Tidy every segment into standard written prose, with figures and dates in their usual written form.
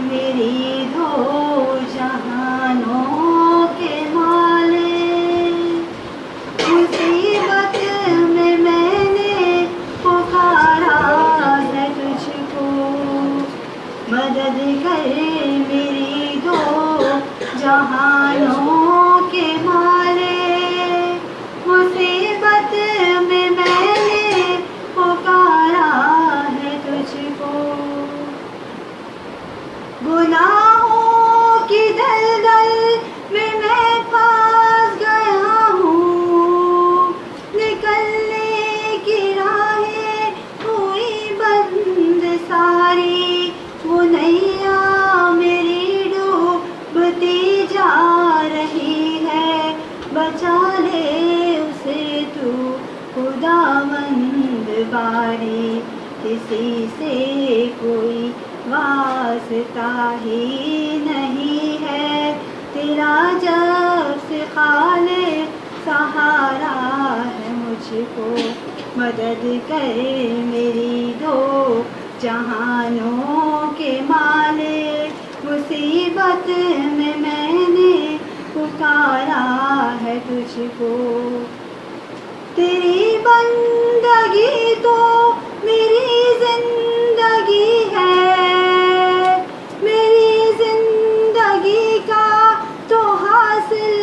मेरी दो जहानों के माले। मुसीबत में मैंने पुकारा है तुझको, मदद कर मेरी दो जहानों के माले। मुसीबत में मैंने पुकारा है तुझको, गुनाहों की दलदल में मैं फंस गया हूँ। निकलने की राहें हुई बंद सारी, वो नैया मेरी डूबती जा रही है। बचा ले उसे तू खुदावंद बारी, किसी से कोई वास्ता ही नहीं है तेरा, जब से खाले सहारा है मुझको। मदद कर मेरी दो जहानों के माले। मुसीबत में मैंने पुकारा है तुझको, तेरी बंदगी तो मेरी जिंदगी है। मेरी जिंदगी का तो हासिल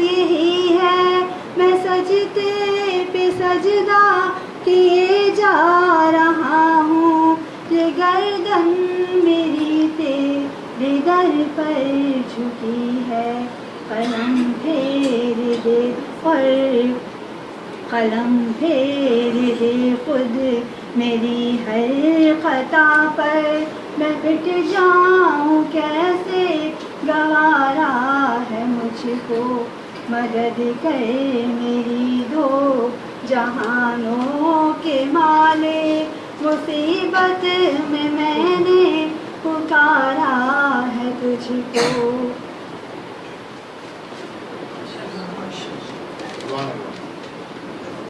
यही है, मैं सजदे पे सजदा किए जा रहा हूँ। ये गर्दन मेरी तेरे दर पर झुकी है, कलम फेर दे और कलम फेर दे खुद मेरी हर खता पर। मैं पिट जाऊं कैसे गवारा है मुझको, मदद कर मेरी दो जहानों के माले। मुसीबत में मैंने पुकारा है तुझको।